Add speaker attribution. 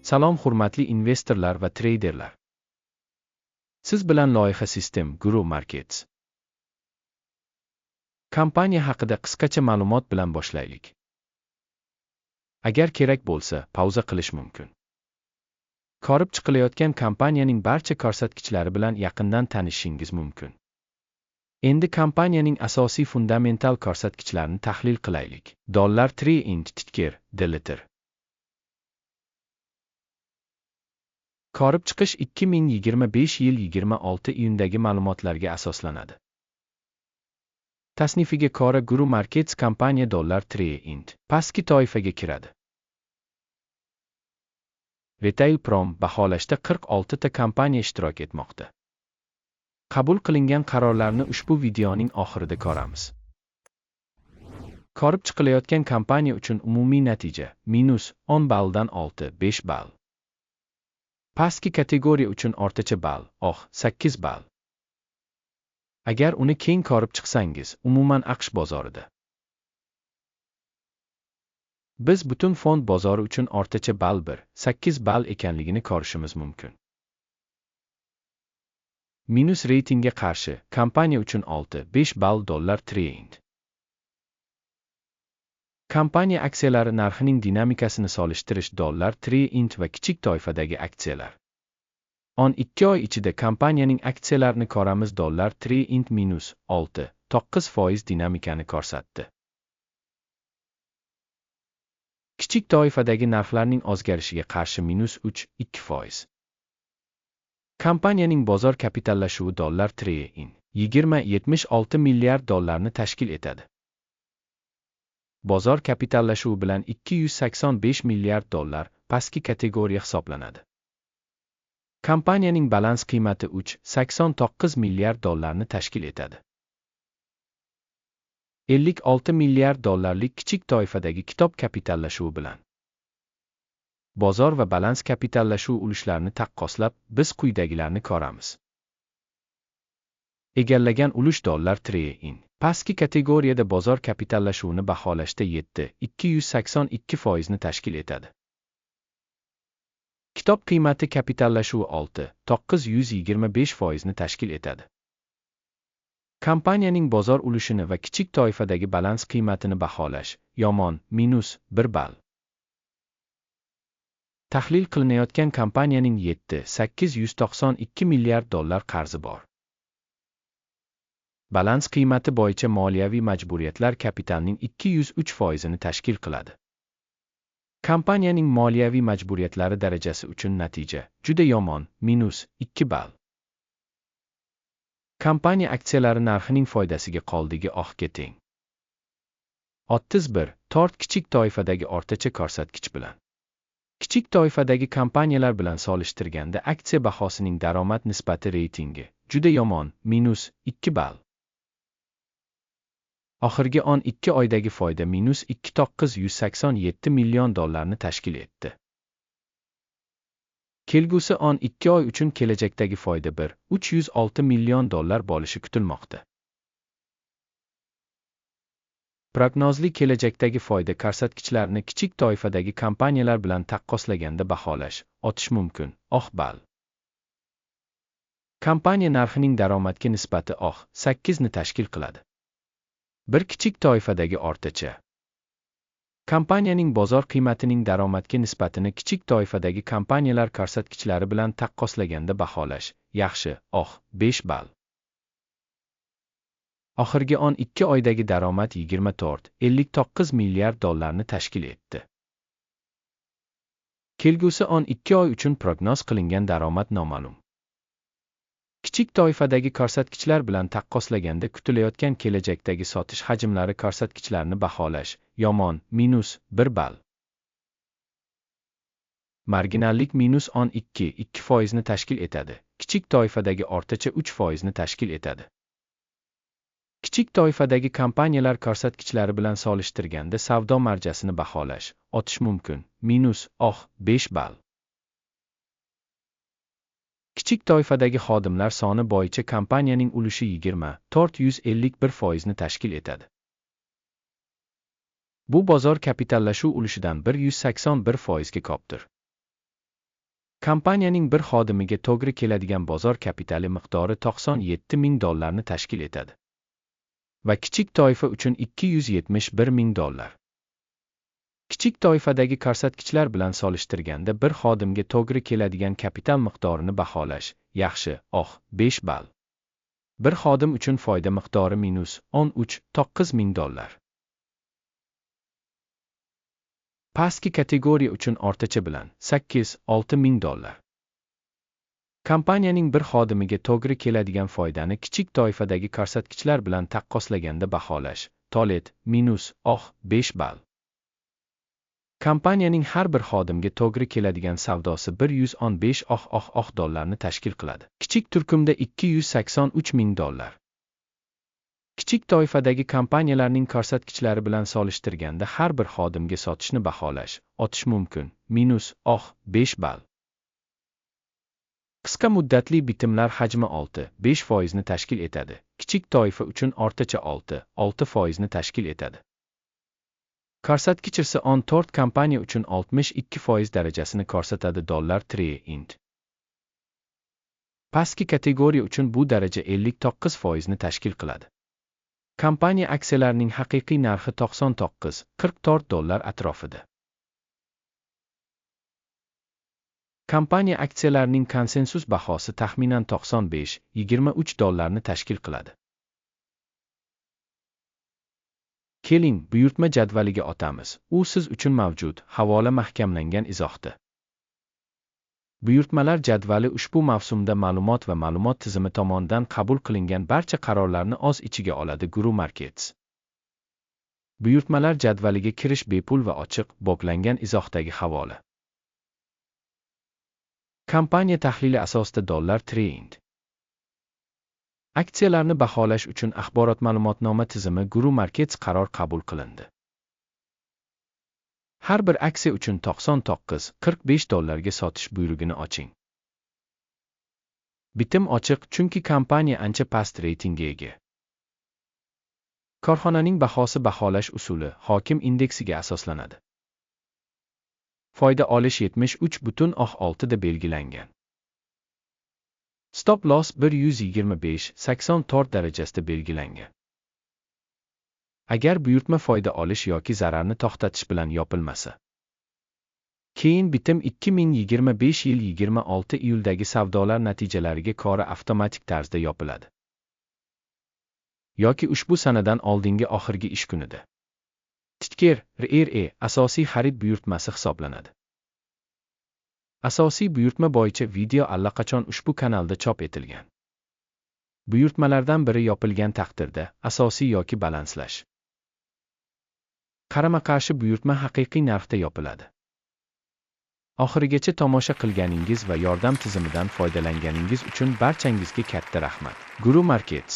Speaker 1: Salom hurmatli investorlar va treyderlar. Siz bilan loyiha System Guru Markets. Kompaniya haqida qisqacha ma'lumot bilan boshlaylik. Agar kerak bo'lsa, pauza qilish mumkin. Ko'rib chiqilayotgan kompaniyaning barcha ko'rsatkichlari bilan yaqindan tanishishingiz mumkin. Endi kompaniyaning asosiy fundamental ko'rsatkichlarini tahlil qilaylik. $3 ticker, delitter. Ko'rib chiqish 2025 yil 26 iyundagi ma'lumotlarga asoslanadi. Tasnifiga ko'ra Guru Markets kompaniya $3 pastki toifaga kiradi. Retail Prom baholashda 46 ta kompaniya ishtirok etmoqda. Qabul qilingan qarorlarni ushbu videoning oxirida ko'ramiz. Ko'rib chiqilayotgan kompaniya uchun umumiy natija -10 balldan 5 ball. Pastki kategoriya uchun o'rtacha ball 8 ball. Agar uni keng ko'rib chiqsangiz, umuman AQSh bozorida. Biz butun fond bozori uchun o'rtacha ball 8 ball ekanligini ko'rishimiz mumkin. Minus reytingga qarshi, kompaniya uchun 5 ball $3. Kompaniya aksiyalari narxining dinamikasini solishtirish $3 va kichik toifadagi aksiyalar. 12 oy ichida kompaniyaning aksiyalarini ko'ramiz $3 -9% dinamikani ko'rsatdi. Kichik toifadagi narxlarning o'zgarishiga qarshi -2%. Kompaniyaning bozor kapitallashuvi $20.76 milliard dollarni tashkil etadi. Bozor kapitallashuvi bilan $285 milliard dollar pastki kategoriya hisoblanadi. Kompaniyaning balans qiymati $89 milliard dollarni tashkil etadi. 56 milliard dollarlik kichik toifadagi kitob kapitallashuvi bilan. Bozor va balans kapitallashuvi ulushlarini taqqoslab, biz quyidagilarni ko'ramiz. Egallagan ulush $3. Pastki kategoriyada bozor kapitallashuvini baholashda 282% ni tashkil etadi. Kitob qiymati kapitallashuvi 925% ni tashkil etadi. Kompaniyaning bozor ulushini va kichik toifadagi balans qiymatini baholash yomon -1 ball. Tahlil qilinayotgan kompaniyaning 892 milliard dollar qarzi bor. Balans qiymati bo'yicha moliyaviy majburiyatlar kapitalning 203% ni tashkil qiladi. Kompaniyaning moliyaviy majburiyatlari darajasi uchun natija juda yomon -2 ball. Kompaniya aksiyalari narxining foydasiga qoldigi oqga teng. 31 kichik toifadagi o'rtacha ko'rsatkich bilan. Kichik toifadagi kompaniyalar bilan solishtirganda aksiya bahosining daromad nisbati reytingi juda yomon -2 ball. Oxirgi 12 oydagi foyda -2.987 million dollarni tashkil etdi. Kelgusi 12 oy uchun kelajakdagi foyda 306 million dollar bo'lishi kutilmoqda. Prognozli kelajakdagi foyda ko'rsatkichlarini kichik toifadagi kompaniyalar bilan taqqoslaganda baholash otish mumkin ball. Kompaniya narxining daromadga nisbati 8 ni tashkil qiladi. Bir kichik toifadagi o'rtacha. Kompaniyaning bozor qiymatining daromadga nisbatini kichik toifadagi kompaniyalar ko'rsatkichlari bilan taqqoslaganda baholash yaxshi 5 ball. Oxirgi 12 oydagi daromad 24,59 milliard dollarni tashkil etdi. Kelgusi 12 oy uchun prognoz qilingan daromad noma'lum. Kichik toifadagi ko'rsatkichlar bilan taqqoslaganda kutilayotgan kelajakdagi sotish hajmlari ko'rsatkichlarini baholash yomon -1 ball. Marginallik -2% ni tashkil etadi. Kichik toifadagi o'rtacha 3% ni tashkil etadi. Kichik toifadagi kompaniyalar ko'rsatkichlari bilan solishtirganda savdo marjasini baholash otish mumkin -5 ball. Kichik toifadagi xodimlar soni bo'yicha kompaniyaning ulushi 20,451% ni tashkil etadi. Bu bozor kapitallashuv ulushidan 181% ga ko'pdir. Kompaniyaning bir xodimiga to'g'ri keladigan bozor kapitali miqdori $97,000 tashkil etadi. Va kichik toifa uchun $271,000. Kichik toifadagi ko'rsatkichlar bilan solishtirganda bir xodimga to'g'ri keladigan kapital miqdorini baholash yaxshi, 5 ball. Bir xodim uchun foyda miqdori -$13,900. Pastki kategoriya uchun o'rtacha bilan $8,000. Kompaniyaning bir xodimiga to'g'ri keladigan foydani kichik toifadagi ko'rsatkichlar bilan taqqoslaganda baholash tolet -5 ball. Kompaniyaning har bir xodimga to'g'ri keladigan savdosi $115,000 tashkil qiladi. Kichik turkumda $283,000. Kichik toifadagi kompaniyalarning ko'rsatkichlari bilan solishtirganda har bir xodimga sotishni baholash otish mumkin -5 ball. Qisqa muddatli bitimlar hajmi 6-5% ni tashkil etadi. Kichik toifa uchun o'rtacha 6% ni tashkil etadi. Ko'rsatkich esa 14 kompaniya uchun 62% darajasini ko'rsatadi $3. Pastki kategoriya uchun bu daraja 59% ni tashkil qiladi. Kompaniya aksiyalarining haqiqiy narxi $99-44 atrofida. Kompaniya aksiyalarining konsensus bahosi taxminan $95-23 ni tashkil qiladi. Keling, buyurtma jadvaliga o'tamiz. U siz uchun mavjud, havola mahkamlangan izohda. Buyurtmalar jadvali ushbu mavsumda ma'lumot va ma'lumot tizimi tomonidan qabul qilingan barcha qarorlarni o'z ichiga oladi. Guru Markets. Buyurtmalar jadvaliga kirish bepul va ochiq, boklangan izohdagi havola. Kompaniya tahlili asosida $. Aksiyalarni baholash uchun axborot ma'lumotnoma tizimi Guru Markets qaror qabul qilindi. Har bir aksiya uchun $99-45 ga sotish buyrug'ini oching. Bitim ochiq chunki kompaniya ancha past reytingga ega. Korxonaning bahosi baholash usuli hokim indeksiga asoslanadi. Foyda olish 73,6 da belgilangan. Stop loss 125-84 darajasida belgilangan. Agar buyurtma foyda olish yoki zararni to'xtatish bilan yopilmasa. Keyin bitim 2025 yil 26 iyuldagi savdolar natijalariga ko'ra avtomatik tarzda yopiladi. Yoki ushbu sanadan oldingi oxirgi ish kunida. Titker RRE asosiy xarid buyurtmasi hisoblanadi. Asosiy buyurtma bo'yicha video allaqachon ushbu kanalda chop etilgan. Buyurtmalardan biri yopilgan taqdirda asosiy yoki balanslash. Qarama-qarshi buyurtma haqiqiy narxda yopiladi. Oxirigacha tomosha qilganingiz va yordam tizimidan foydalanganingiz uchun barchangizga katta rahmat. Guru Markets